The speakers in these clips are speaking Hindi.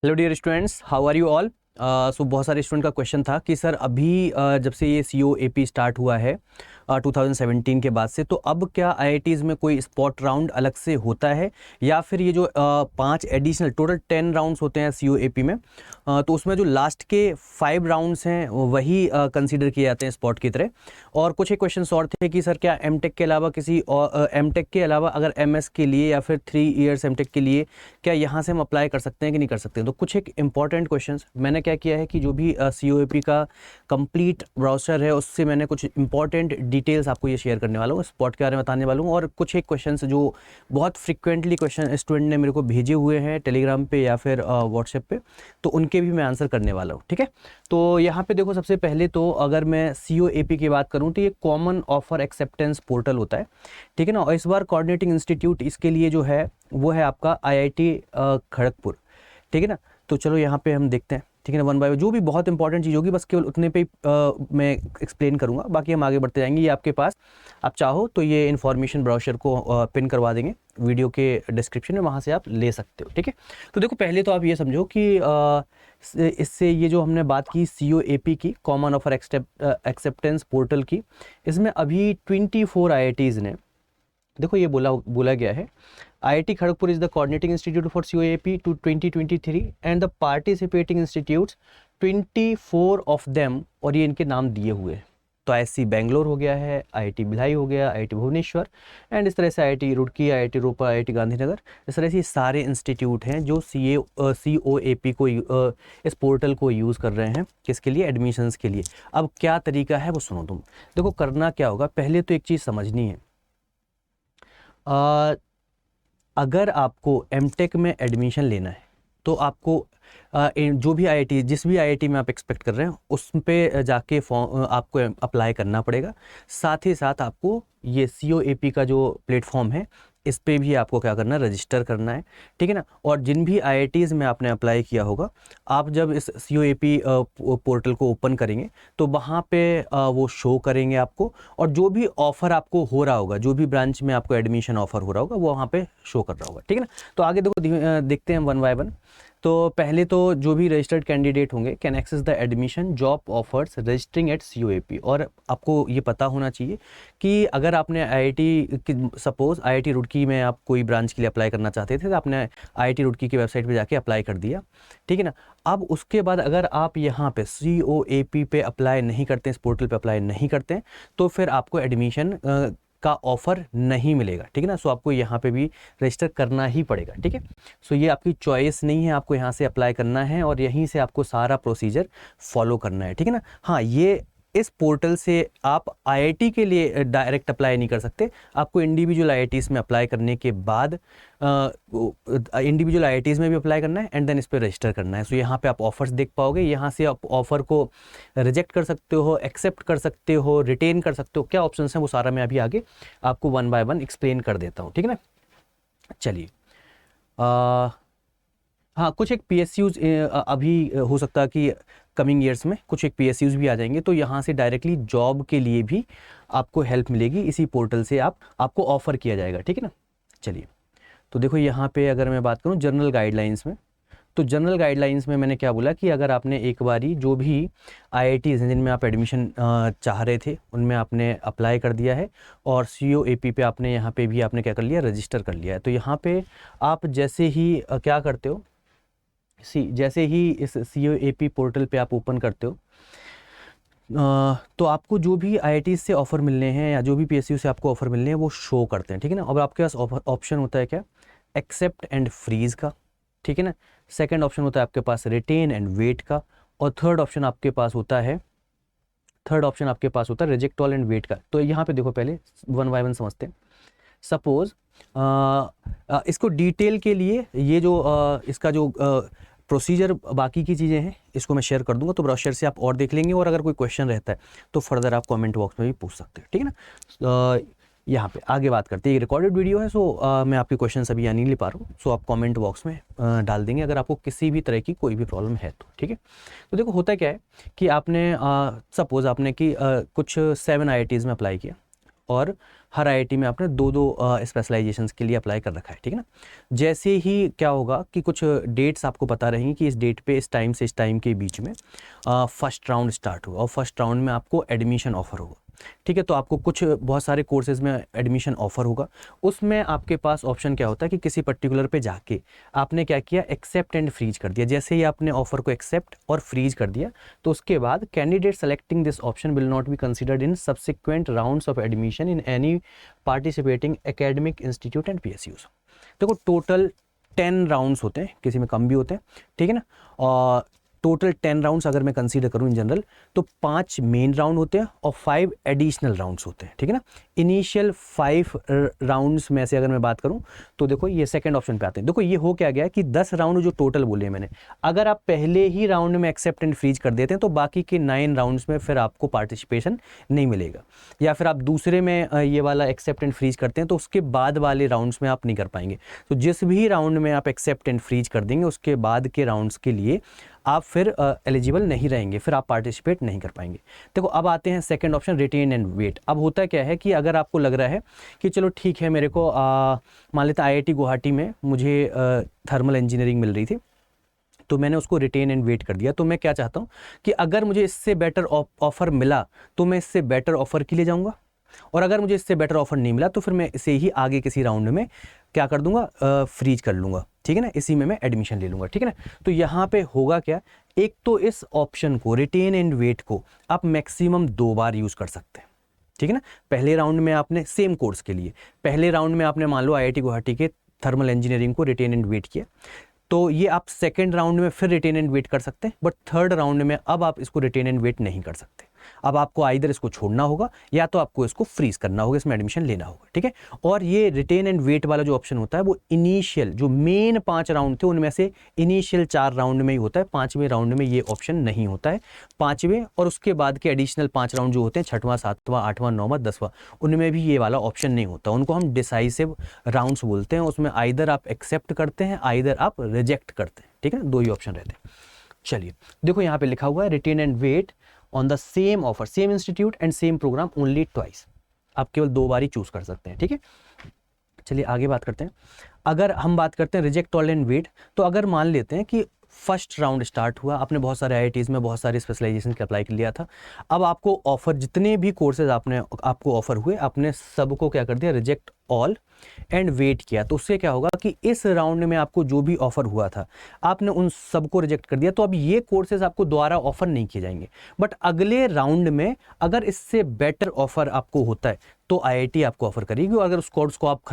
Hello dear students, how are you all. So बहुत सारे स्टूडेंट का क्वेश्चन था कि सर अभी जब से ये COAP स्टार्ट हुआ है 2017 के बाद से, तो अब क्या IITs में कोई स्पॉट राउंड अलग से होता है या फिर ये जो 5 एडिशनल टोटल 10 राउंड्स होते हैं COAP में, तो उसमें जो लास्ट के 5 राउंड्स हैं वही कंसीडर किए जाते हैं स्पॉट की तरह। और कुछ एक क्वेश्चन और थे कि सर क्या MTech के अलावा किसी और MTech के अलावा अगर MS के लिए या फिर 3 इयर्स MTech के लिए क्या यहाँ से हम अप्लाई कर सकते हैं कि नहीं कर सकते हैं। तो कुछ एक इंपॉर्टेंट क्वेश्चंस मैंने क्या किया है कि जो भी COAP का कंप्लीट ब्राउचर है उससे मैंने कुछ इंपॉर्टेंट डिटेल्स आपको ये शेयर करने वाला हूँ, स्पॉट के बारे में बताने वाला हूँ। और कुछ एक क्वेश्चंस जो बहुत फ्रिक्वेंटली क्वेश्चन स्टूडेंट ने मेरे को भेजे हुए हैं टेलीग्राम पे या फिर व्हाट्सएप पे, तो उनके भी मैं आंसर करने वाला हूँ। ठीक है, तो यहाँ पे देखो, सबसे पहले तो अगर मैं COAP की बात करूँ तो ये कॉमन ऑफर एक्सेप्टेंस पोर्टल होता है। ठीक है ना, और इस बार कोऑर्डिनेटिंग इंस्टीट्यूट इसके लिए जो है वो है आपका IIT खड़गपुर। ठीक है ना, तो चलो यहाँ पे हम देखते हैं। ठीक है ना, वन बाय वन जो भी बहुत इंपॉर्टेंट चीज़ होगी बस केवल उतने पे मैं एक्सप्लेन करूँगा, बाकी हम आगे बढ़ते जाएंगे। ये आपके पास, आप चाहो तो ये इन्फॉर्मेशन ब्राउचर को पिन करवा देंगे वीडियो के डिस्क्रिप्शन में, वहाँ से आप ले सकते हो। ठीक है, तो देखो पहले तो आप ये समझो कि इससे ये जो हमने बात की COAP की, कॉमन ऑफर एक्सेप्टेंस पोर्टल की, इसमें अभी 24 IITs ने, देखो ये बोला गया है IIT Kharagpur is the coordinating institute for COAP to 2023 and the participating institutes 24 of them, और ये इनके नाम दिए हुए हैं। तो ISC बैंगलोर हो गया है, IIT भिलाई हो गया, IIT भुवनेश्वर, एंड इस तरह से IIT रुड़की, IIT रोपा, IIT गांधीनगर, इस तरह से सारे इंस्टीट्यूट हैं जो COAP को इस पोर्टल को यूज़ कर रहे हैं, किसके लिए, एडमिशन्स के लिए। अब क्या तरीका है वो सुनो तुम। देखो करना क्या होगा, पहले तो एक चीज़ समझनी है, अगर आपको MTech में एडमिशन लेना है तो आपको जो भी IIT, जिस भी IIT में आप एक्सपेक्ट कर रहे हैं उस पे जाके फॉर्म आपको अप्लाई करना पड़ेगा। साथ ही साथ आपको ये COAP का जो प्लेटफॉर्म है इस पे भी आपको क्या करना है, रजिस्टर करना है। ठीक है ना, और जिन भी IITs में आपने अप्लाई किया होगा, आप जब इस COAP पोर्टल को ओपन करेंगे तो वहाँ पे वो शो करेंगे आपको, और जो भी ऑफ़र आपको हो रहा होगा, जो भी ब्रांच में आपको एडमिशन ऑफ़र हो रहा होगा वो वहाँ पे शो कर रहा होगा। ठीक है ना, तो आगे देखो देखते हैं वन बाय वन। तो पहले तो जो भी रजिस्टर्ड कैंडिडेट होंगे can access the admission job offers registering at COAP। और आपको ये पता होना चाहिए कि अगर आपने सपोज IIT रुड़की में आप कोई ब्रांच के लिए अप्लाई करना चाहते थे तो आपने IIT रुड़की की वेबसाइट पे जाके अप्लाई कर दिया। ठीक है ना, अब उसके बाद अगर आप यहाँ पे COAP पे अप्लाई नहीं करते, इस पोर्टल पे अप्लाई नहीं करते, तो फिर आपको एडमिशन का ऑफ़र नहीं मिलेगा। ठीक है ना, सो आपको यहाँ पे भी रजिस्टर करना ही पड़ेगा। ठीक है, सो ये आपकी चॉइस नहीं है, आपको यहाँ से अप्लाई करना है और यहीं से आपको सारा प्रोसीजर फॉलो करना है। ठीक है ना, हाँ, ये इस पोर्टल से आप IIT के लिए डायरेक्ट अप्लाई नहीं कर सकते, आपको इंडिविजुअल IITs में अप्लाई करने के बाद इंडिविजुअल IITs में भी अप्लाई करना है एंड देन इस पर रजिस्टर करना है। सो यहाँ पे आप ऑफर्स देख पाओगे, यहाँ से आप ऑफर को रिजेक्ट कर सकते हो, एक्सेप्ट कर सकते हो, रिटेन कर सकते हो, क्या ऑप्शन हैं वो सारा मैं अभी आगे आपको वन बाय वन एक्सप्लेन कर देता हूँ। ठीक है ना, चलिए हाँ, कुछ एक PSUs अभी हो सकता है कि कमिंग ईयर्स में कुछ एक PSUs भी आ जाएंगे, तो यहाँ से डायरेक्टली जॉब के लिए भी आपको हेल्प मिलेगी, इसी पोर्टल से आपको ऑफ़र किया जाएगा। ठीक है ना, चलिए तो देखो यहाँ पे अगर मैं बात करूँ जनरल गाइडलाइंस में, तो जनरल गाइडलाइंस में मैंने क्या बोला कि अगर आपने एक बारी जो भी IITs हैं जिनमें आप एडमिशन चाह रहे थे उनमें आपने अप्लाई कर दिया है और COAP पे आपने यहाँ पे भी आपने क्या कर लिया, रजिस्टर कर लिया है, तो यहाँ पे आप जैसे ही क्या करते हो, जैसे ही इस COAP पोर्टल पे आप ओपन करते हो तो आपको जो भी IIT से ऑफ़र मिलने हैं या जो भी PSU से आपको ऑफ़र मिलने हैं वो शो करते हैं। ठीक है ना, और आपके पास ऑप्शन होता है क्या, एक्सेप्ट एंड फ्रीज़ का। ठीक है ना, सेकंड ऑप्शन होता है आपके पास रिटेन एंड वेट का, और थर्ड ऑप्शन आपके पास होता है रिजेक्ट ऑल एंड वेट का। तो यहाँ पे देखो पहले वन बाय वन समझते हैं। सपोज इसको डिटेल के लिए ये जो इसका जो प्रोसीजर बाकी की चीज़ें हैं इसको मैं शेयर कर दूंगा, तो ब्राउज़र से आप और देख लेंगे, और अगर कोई क्वेश्चन रहता है तो फर्दर आप कमेंट बॉक्स में भी पूछ सकते हैं। ठीक है ना, यहाँ पे आगे बात करते हैं, ये रिकॉर्डेड वीडियो है, सो मैं आपके क्वेश्चन अभी नहीं ले पा रहा हूँ, सो आप कमेंट बॉक्स में डाल देंगे अगर आपको किसी भी तरह की कोई भी प्रॉब्लम है तो। ठीक है, तो देखो होता क्या है कि आपने सपोज़ आपने कि कुछ 7 IITs में अप्लाई किया, और हर आईआईटी में आपने दो दो स्पेशलाइजेशंस के लिए अप्लाई कर रखा है, ठीक है ना। जैसे ही क्या होगा कि कुछ डेट्स आपको पता रहेंगी कि इस डेट पे इस टाइम से इस टाइम के बीच में फर्स्ट राउंड स्टार्ट होगा और फर्स्ट राउंड में आपको एडमिशन ऑफर होगा, ठीक है। तो आपको कुछ बहुत सारे कोर्सेज में एडमिशन ऑफर होगा, उसमें आपके पास ऑप्शन क्या होता है कि किसी पर्टिकुलर पे जाके आपने क्या किया, एक्सेप्ट एंड फ्रीज कर दिया। जैसे ही आपने ऑफर को एक्सेप्ट और फ्रीज कर दिया तो उसके बाद candidate selecting this option will not be considered in subsequent rounds of admission in any participating academic institute and PSUs। देखो टोटल 10 राउंड्स होते हैं, किसी में कम भी होते हैं, ठीक है ना। और टोटल 10 राउंड्स अगर मैं कंसीडर करूं इन जनरल तो 5 मेन राउंड होते हैं और 5 एडिशनल राउंड्स होते हैं, ठीक है ना। इनिशियल 5 राउंड्स में से अगर मैं बात करूं तो देखो ये सेकंड ऑप्शन पे आते हैं। देखो ये हो क्या गया कि 10 राउंड जो टोटल बोले मैंने, अगर आप पहले ही राउंड में एक्सेप्ट एंड फ्रीज कर देते हैं तो बाकी के 9 राउंड्स में फिर आपको पार्टिसिपेशन नहीं मिलेगा, या फिर आप दूसरे में ये वाला एक्सेप्ट एंड फ्रीज करते हैं तो उसके बाद वाले राउंड्स में आप नहीं कर पाएंगे। तो जिस भी राउंड में आप एक्सेप्ट एंड फ्रीज कर देंगे उसके बाद के राउंड्स के लिए आप फिर एलिजिबल नहीं रहेंगे, फिर आप पार्टिसिपेट नहीं कर पाएंगे। देखो अब आते हैं second option, retain and wait. अब होता क्या है कि अगर आपको लग रहा है कि चलो ठीक है मेरे को मान लेते IIT गुवाहाटी में मुझे थर्मल इंजीनियरिंग मिल रही थी तो मैंने उसको रिटेन एंड वेट कर दिया। तो मैं क्या चाहता हूँ कि अगर मुझे इससे बेटर ऑफर मिला तो मैं इससे बेटर ऑफर के लिए जाऊँगा, और अगर मुझे इससे बेटर ऑफर नहीं मिला तो फिर मैं इसे ही आगे किसी राउंड में क्या कर दूंगा, फ्रीज कर लूँगा, ठीक है ना। इसी में मैं एडमिशन ले लूँगा, ठीक है ना। तो यहाँ पे होगा क्या, एक तो इस ऑप्शन को रिटेन एंड वेट को आप मैक्सिमम 2 बार यूज़ कर सकते हैं, ठीक है ना। पहले राउंड में आपने सेम कोर्स के लिए पहले राउंड में आपने मान लो IIT गुवाहाटी के थर्मल इंजीनियरिंग को रिटेन एंड वेट किया, तो ये आप सेकेंड राउंड में फिर रिटेन एंड वेट कर सकते हैं, बट थर्ड राउंड में अब आप इसको रिटेन एंड वेट नहीं कर सकते। अब आपको आइदर इसको छोड़ना होगा या तो आपको इसको फ्रीज करना होगा, इसमें एडमिशन लेना होगा, ठीक है। और ये रिटेन एंड वेट वाला जो ऑप्शन होता है वो इनिशियल जो मेन 5 राउंड थे उनमें से इनिशियल 4 राउंड में ही होता है, 5वें राउंड में ये ऑप्शन नहीं होता है। 5वें और उसके बाद के एडिशनल 5 राउंड जो होते हैं 6वां 7वां 8वां 9वां 10वां उनमें भी ये वाला ऑप्शन नहीं होता। उनको हम डिसाइसिव राउंड्स बोलते हैं। उसमें आइदर आप एक्सेप्ट करते हैं आइदर आप रिजेक्ट करते हैं, ठीक है ना, 2 ही ऑप्शन रहते हैं। चलिए देखो यहाँ पे लिखा हुआ है retain and wait on the same offer same institute and same programme only twice. आप केवल 2 बार ही चूज कर सकते हैं, ठीक है। चलिए आगे बात करते हैं। अगर हम बात करते हैं रिजेक्ट ऑल एंड वेट, तो अगर मान लेते हैं कि फर्स्ट राउंड स्टार्ट हुआ, आपने बहुत सारे IITs में बहुत सारे स्पेशलाइजेशन के अप्लाई कर लिया था, अब आपको ऑफर जितने भी कोर्सेज आपको ऑफर हुए आपने सबको क्या कर दिया, रिजेक्ट ऑल एंड वेट किया। तो उससे क्या होगा कि इस राउंड में आपको जो भी ऑफर हुआ था आपने उन सबको रिजेक्ट कर दिया, तो अब ये कोर्सेज आपको दोबारा ऑफर नहीं किए जाएंगे। बट अगले राउंड में अगर इससे बेटर ऑफर आपको होता है तो IIT आपको ऑफर करेगी, और अगर उस कोर्स को आप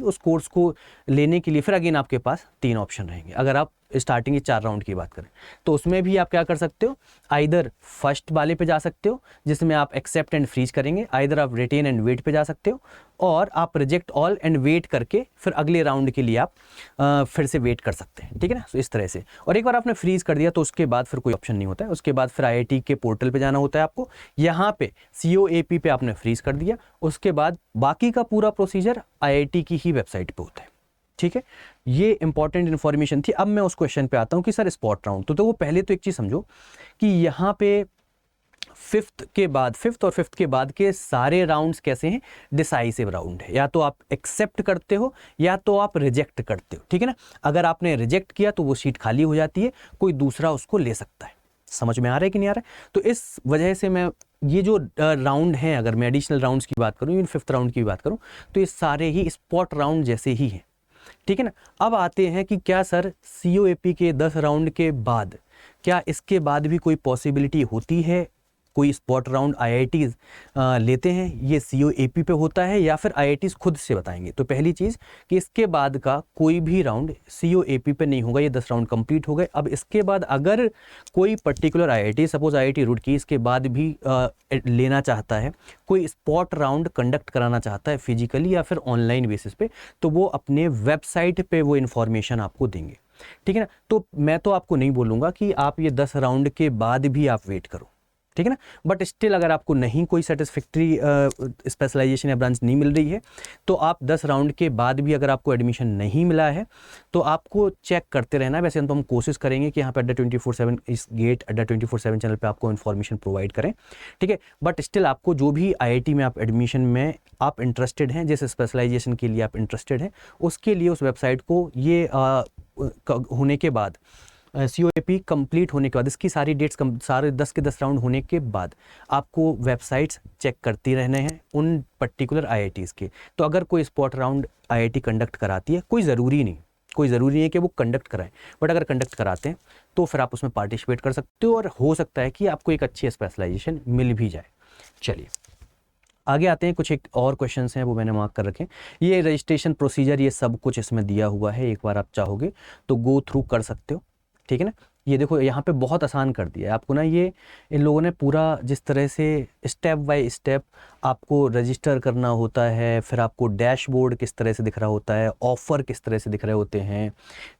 उस कोर्स को लेने के लिए फिर अगेन आपके पास 3 ऑप्शन रहेंगे। अगर आप स्टार्टिंग के 4 राउंड की बात करें तो उसमें भी आप क्या कर सकते हो, आइदर फर्स्ट वाले पे जा सकते हो जिसमें आप एक्सेप्ट एंड फ्रीज करेंगे, आइदर आप रिटेन एंड वेट पे जा सकते हो, और आप रिजेक्ट ऑल एंड वेट करके फिर अगले राउंड के लिए आप फिर से वेट कर सकते हैं, ठीक है ना। तो इस तरह से, और एक बार आपने फ्रीज कर दिया तो उसके बाद फिर कोई ऑप्शन नहीं होता है। उसके बाद फिर IIT के पोर्टल पे जाना होता है आपको, यहाँ पे COAP पे आपने फ्रीज कर दिया, उसके बाद बाकी का पूरा प्रोसीजर IIT की ही वेबसाइट पे होता है, ठीक है। ये इंपॉर्टेंट इन्फॉर्मेशन थी। अब मैं उस क्वेश्चन पे आता हूँ कि सर स्पॉट राउंड, तो वो पहले तो एक चीज़ समझो कि यहाँ पे फिफ्थ और फिफ्थ के बाद के सारे राउंड्स कैसे हैं, डिसाइसिव राउंड है। या तो आप एक्सेप्ट करते हो या तो आप रिजेक्ट करते हो, ठीक है ना। अगर आपने रिजेक्ट किया तो वो सीट खाली हो जाती है, कोई दूसरा उसको ले सकता है। समझ में आ रहा है कि नहीं आ रहा है? तो इस वजह से मैं ये जो राउंड हैं, अगर मैं एडिशनल राउंड्स की बात करूँ, इवन फिफ्थ राउंड की बात करूँ, तो ये सारे ही स्पॉट राउंड जैसे ही हैं, ठीक है ना। अब आते हैं कि क्या सर COAP के 10 राउंड के बाद क्या इसके बाद भी कोई पॉसिबिलिटी होती है, कोई स्पॉट राउंड IITs लेते हैं, ये COAP पे होता है या फिर IITs खुद से बताएंगे। तो पहली चीज़ कि इसके बाद का कोई भी राउंड COAP पे नहीं होगा, ये 10 राउंड कंप्लीट हो गए। अब इसके बाद अगर कोई particular IIT, suppose IIT Roorkee, इसके बाद भी लेना चाहता है, कोई स्पॉट राउंड कंडक्ट कराना चाहता है फिजिकली या फिर ऑनलाइन बेसिस पे, तो वो अपने वेबसाइट पे वो इन्फॉर्मेशन आपको देंगे, ठीक है ना। तो मैं तो आपको नहीं बोलूँगा कि आप ये 10 राउंड के बाद भी आप वेट करो, ठीक है ना। बट स्टिल अगर आपको नहीं कोई सेटिस्फैक्ट्री स्पेशलाइजेशन या ब्रांच नहीं मिल रही है तो आप 10 राउंड के बाद भी अगर आपको एडमिशन नहीं मिला है तो आपको चेक करते रहना है। वैसे तो हम कोशिश करेंगे कि यहाँ पे अड्डा 24/7 इस गेट अड्डा 24/7 चैनल पे आपको इन्फॉर्मेशन प्रोवाइड करें, ठीक है। बट स्टिल आपको जो भी IIT में आप एडमिशन में आप इंटरेस्टेड हैं, जिस स्पेशलाइजेशन के लिए आप इंटरेस्टेड हैं, उसके लिए उस वेबसाइट को ये होने के बाद COAP कंप्लीट होने के बाद, इसकी सारी डेट्स सारे 10 के 10 राउंड होने के बाद आपको वेबसाइट्स चेक करती रहने हैं उन पर्टिकुलर IITs के। तो अगर कोई स्पॉट राउंड IIT कंडक्ट कराती है, कोई ज़रूरी नहीं है कि वो कंडक्ट कराएं, बट अगर कंडक्ट कराते हैं तो फिर आप उसमें पार्टिसिपेट कर सकते हो और हो सकता है कि आपको एक अच्छी स्पेशलाइजेशन मिल भी जाए। चलिए आगे आते हैं, कुछ एक और क्वेश्चंस हैं वो मैंने मार्क कर रखे हैं। ये रजिस्ट्रेशन प्रोसीजर ये सब कुछ इसमें दिया हुआ है, एक बार आप चाहोगे तो गो थ्रू कर सकते हो, ठीक है ना। ये देखो यहाँ पे बहुत आसान कर दिया है आपको ना, ये इन लोगों ने पूरा जिस तरह से स्टेप बाय स्टेप आपको रजिस्टर करना होता है, फिर आपको डैशबोर्ड किस तरह से दिख रहा होता है, ऑफ़र किस तरह से दिख रहे होते हैं,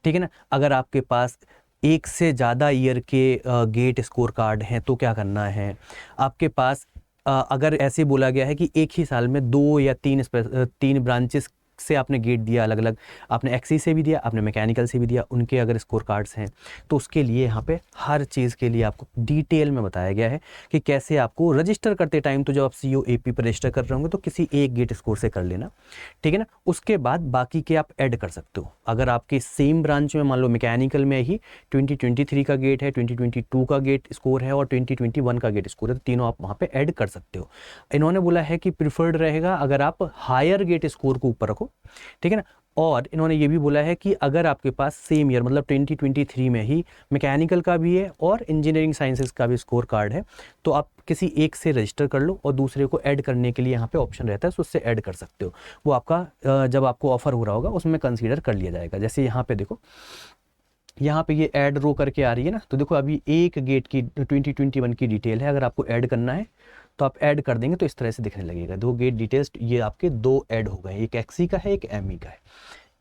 ठीक है ना। अगर आपके पास एक से ज़्यादा ईयर के गेट स्कोर कार्ड हैं तो क्या करना है, आपके पास अगर ऐसे बोला गया है कि एक ही साल में 2 या 3 ब्रांचेस से आपने गेट दिया अलग अलग, आपने एक्सी से भी दिया, आपने मैकेनिकल से भी दिया, उनके अगर स्कोर कार्ड्स हैं तो उसके लिए यहाँ पे हर चीज़ के लिए आपको डिटेल में बताया गया है कि कैसे आपको रजिस्टर करते टाइम, तो जब आप COAP पर रजिस्टर कर रहे होंगे तो किसी एक गेट स्कोर से कर लेना, ठीक है ना। उसके बाद बाकी के आप ऐड कर सकते हो। अगर आपके सेम ब्रांच में मान लो मैकेनिकल में ही 2023 का गेट है, 2022 का गेट स्कोर है और 2021 का गेट स्कोर है, तो तीनों आप वहाँ पर ऐड कर सकते हो। इन्होंने बोला है कि प्रिफर्ड रहेगा अगर आप हायर गेट स्कोर को ऊपर रखो, ठीक है ना। और इन्होंने ये भी बोला है कि अगर आपके पास सेम ईयर मतलब 2023 में ही मैकेनिकल का भी है और इंजीनियरिंग साइंसेज का भी स्कोर कार्ड है तो आप किसी एक से रजिस्टर कर लो और दूसरे को ऐड करने के लिए यहाँ पे ऑप्शन रहता है, तो उससे ऐड कर सकते हो। वो आपका जब आपको ऑफर हो रहा होगा उसमें कंसीडर कर लिया जाएगा। जैसे यहाँ पे देखो, यहाँ पे ये ऐड रो करके आ रही है ना, तो देखो अभी एक गेट की 2021 की डिटेल है, अगर आपको ऐड करना है तो आप ऐड कर देंगे तो इस तरह से दिखने लगेगा। 2 गेट डिटेल्स ये आपके 2 ऐड हो गए, एक एक्सी का है एक ME का है,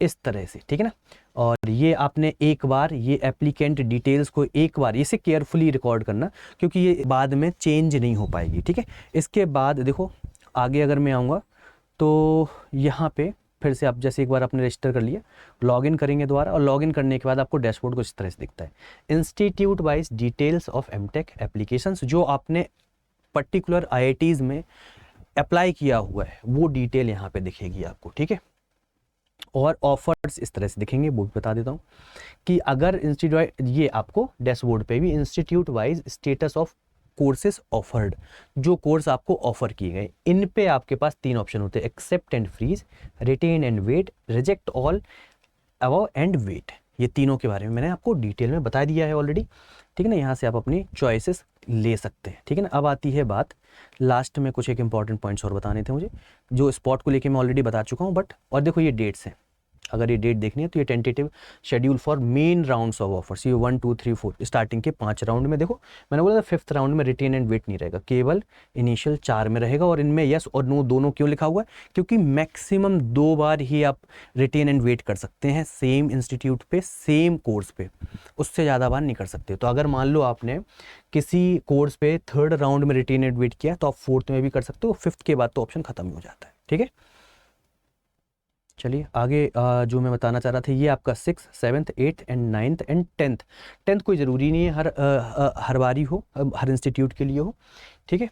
इस तरह से, ठीक है ना। और ये आपने एक बार ये एप्लीकेंट डिटेल्स को एक बार इसे केयरफुली रिकॉर्ड करना क्योंकि ये बाद में चेंज नहीं हो पाएगी, ठीक है। इसके बाद देखो आगे अगर मैं आऊँगा तो यहाँ पे फिर से आप जैसे एक बार आपने रजिस्टर कर लिया, लॉगिन करेंगे दोबारा, और लॉगिन करने के बाद आपको डैशबोर्ड कुछ इस तरह से दिखता है। Institute wise details of MTech applications, जो आपने पर्टिकुलर IITs में अप्लाई किया हुआ है वो डिटेल यहाँ पे दिखेगी आपको, ठीक है। और ऑफर्स इस तरह से दिखेंगे, वो भी बता देता हूँ कि अगर इंस्टीट्यूट, ये आपको डैशबोर्ड पे भी institute wise status of courses offered, जो कोर्स आपको ऑफर किए गए, इन पे आपके पास 3 ऑप्शन होते हैं, accept and freeze, retain and wait, reject all above and wait. ये तीनों के बारे में मैंने आपको डिटेल में बता दिया है ऑलरेडी, ठीक है ना। यहाँ से आप अपनी चॉइसेस ले सकते हैं, ठीक है ना। अब आती है बात, लास्ट में कुछ एक इंपॉर्टेंट पॉइंट्स और बताने थे मुझे, जो स्पॉट को लेके मैं ऑलरेडी बता चुका हूँ, बट और देखो ये डेट्स हैं, अगर ये डेट देखनी है तो ये tentative schedule for main rounds of offers, ये 1 2 3 4 स्टार्टिंग के 5 राउंड में, देखो मैंने बोला था 5th राउंड में रिटेन एंड वेट नहीं रहेगा, केवल इनिशियल 4 में रहेगा। और इनमें यस और नो दोनों क्यों लिखा हुआ है, क्योंकि मैक्सिमम 2 बार ही आप रिटेन एंड वेट कर सकते हैं सेम इंस्टीट्यूट पे सेम कोर्स पे, उससे ज़्यादा बार नहीं कर सकते। तो अगर मान लो आपने किसी कोर्स पे 3rd राउंड में रिटेन एंड वेट किया तो आप 4th में भी कर सकते हो, 5th के बाद तो ऑप्शन खत्म हो जाता है, ठीक है। चलिए आगे जो मैं बताना चाह रहा था, ये आपका 6th 7th 8th and 9th and 10th कोई ज़रूरी नहीं है हर बारी हो, हर इंस्टीट्यूट के लिए हो, ठीक है,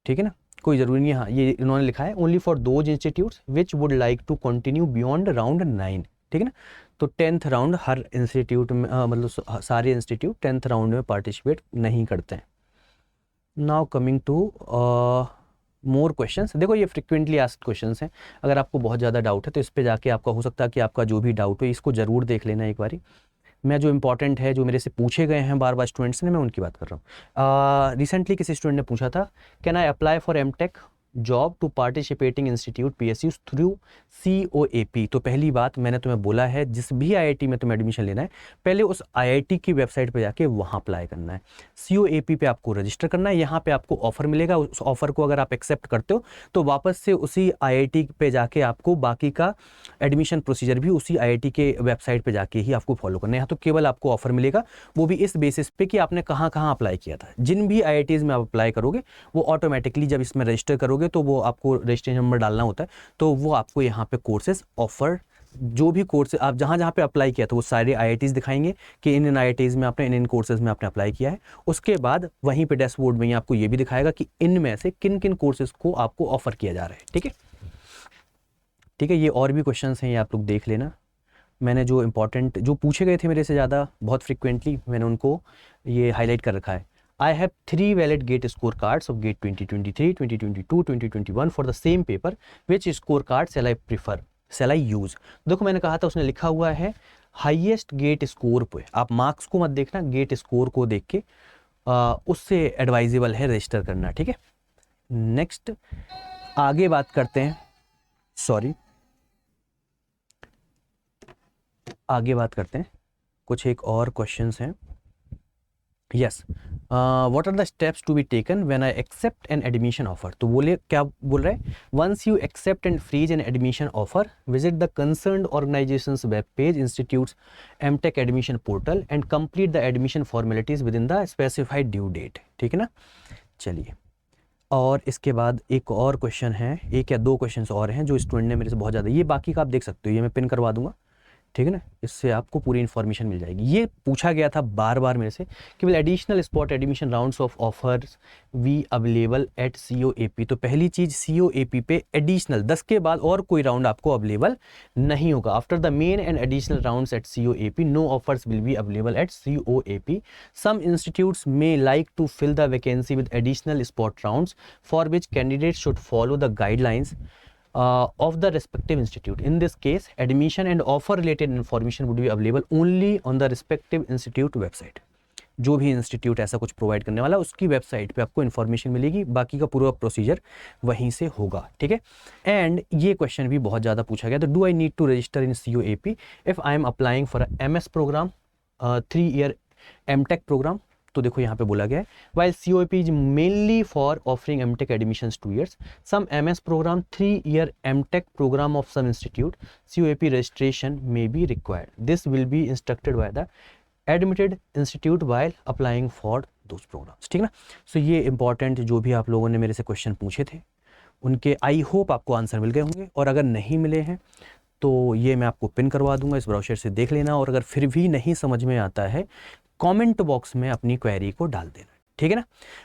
ठीक है ना, कोई ज़रूरी नहीं है। हाँ, ये इन्होंने लिखा है only for those institutes which would like to continue beyond round 9, ठीक है ना। तो 10th राउंड हर इंस्टीट्यूट में मतलब सारे इंस्टीट्यूट 10th राउंड में पार्टिसिपेट नहीं करते हैं। Now coming to more questions, देखो ये फ्रिक्वेंटली आस्क्ड क्वेश्चंस हैं, अगर आपको बहुत ज़्यादा डाउट है तो इस पे जाके आपका हो सकता है कि आपका जो भी डाउट हो इसको ज़रूर देख लेना एक बारी। मैं जो इंपॉर्टेंट है, जो मेरे से पूछे गए हैं बार बार स्टूडेंट्स ने, मैं उनकी बात कर रहा हूँ। रिसेंटली किसी स्टूडेंट ने पूछा था, can I apply for MTech job to participating institute PSUs through COAP। तो पहली बात मैंने तुम्हें बोला है, जिस भी IIT में तुम्हें एडमिशन लेना है पहले उस IIT की वेबसाइट पे जाके वहाँ अप्लाई करना है। COAP पे आपको रजिस्टर करना है, यहाँ पे आपको ऑफर मिलेगा, उस ऑफर को अगर आप एक्सेप्ट करते हो तो वापस से उसी IIT पे जाके आपको बाकी का एडमिशन प्रोसीजर भी उसी IIT के वेबसाइट पे जाके ही आपको फॉलो करना है। यहाँ तो केवल आपको ऑफर मिलेगा, वो भी इस बेसिस पे कि आपने कहाँ कहाँ अप्लाई किया था। जिन भी IITs में आप अप्लाई करोगे वो ऑटोमेटिकली जब इसमें रजिस्टर करोगे तो वो आपको रजिस्ट्रेशन नंबर डालना होता है, तो वो आपको यहाँ पे कोर्सेज ऑफर, जो भी कोर्स आप जहाँ जहाँ पे अप्लाई किया था वो सारे IITs दिखाएंगे कि इन IITs में आपने इन कोर्सेज में आपने अप्लाई किया है। उसके बाद वहीं पे डैशबोर्ड में ही आपको ये भी दिखाएगा कि इनमें से किन किन कोर्सेज को आपको ऑफर किया जा रहा है। ठीक है, ठीक है। ये और भी क्वेश्चंस हैं, ये आप लोग देख लेना। मैंने जो इंपॉर्टेंट जो पूछे गए थे मेरे से ज़्यादा बहुत फ्रिक्वेंटली मैंने उनको ये हाईलाइट कर रखा है। I have 3 valid GATE scorecards of GATE 2023, 2022, 2021 for the same paper. Which scorecard shall I prefer? Shall I use? देखो मैंने कहा था, उसने लिखा हुआ है हाईएस्ट गेट स्कोर पे। आप मार्क्स को मत देखना, गेट स्कोर को देख के उससे एडवाइजेबल है रजिस्टर करना। ठीक है, नेक्स्ट आगे बात करते हैं, सॉरी आगे बात करते हैं, कुछ एक और क्वेश्चंस हैं। Yes, what are the steps to be taken when I accept an admission offer. तो बोले क्या बोल रहे हैं, once you accept and freeze an admission offer visit the concerned organisations web page, institutes MTech admission portal and complete the admission formalities within the specified due date. ठीक है ना, चलिए। और इसके बाद एक और क्वेश्चन है, एक या दो क्वेश्चंस और हैं जो स्टूडेंट ने मेरे से बहुत ज़्यादा, ये बाकी का आप देख सकते हो, ये मैं पिन करवा दूंगा। ठीक है ना, इससे आपको पूरी इन्फॉर्मेशन मिल जाएगी। ये पूछा गया था बार बार मेरे से कि will additional spot admission rounds of offers be available at COAP। तो पहली चीज़ COAP पे एडिशनल 10 के बाद और कोई राउंड आपको अवेलेबल नहीं होगा। After the main and additional rounds at COAP no offers will be available at COAP। Some institutes may like to fill the vacancy with additional spot rounds for which candidates should follow the guidelines of the respective institute. In this case, admission and offer related information would be available only on the respective institute website. जो भी इंस्टीट्यूट ऐसा कुछ प्रोवाइड करने वाला उसकी वेबसाइट पे आपको इन्फॉर्मेशन मिलेगी, बाकी का पूरा प्रोसीजर वहीं से होगा। ठीक है, एंड ये क्वेश्चन भी बहुत ज़्यादा पूछा गया, तो do I need to register in COAP if I am applying for MS programme 3 year MTech programme. तो देखो यहाँ पे बोला गया है while COAP is mainly for offering MTech admissions 2 years, some MS program 3 year MTech program of some institute COAP registration may be required. This will be instructed by the admitted institute while applying for those programs. ठीक ना, सो ये इंपॉर्टेंट जो भी आप लोगों ने मेरे से क्वेश्चन पूछे थे उनके आई होप आपको आंसर मिल गए होंगे, और अगर नहीं मिले हैं तो ये मैं आपको पिन करवा दूंगा, इस ब्राउज़र से देख लेना, और अगर फिर भी नहीं समझ में आता है कमेंट बॉक्स में अपनी क्वेरी को डाल देना। ठीक है ना,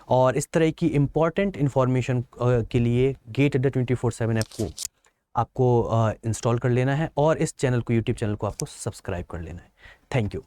और इस तरह की इंपॉर्टेंट इन्फॉर्मेशन के लिए गेट अड्डा 24/7 ऐप को आपको इंस्टॉल कर लेना है, और इस चैनल को, यूट्यूब चैनल को आपको सब्सक्राइब कर लेना है। Thank you.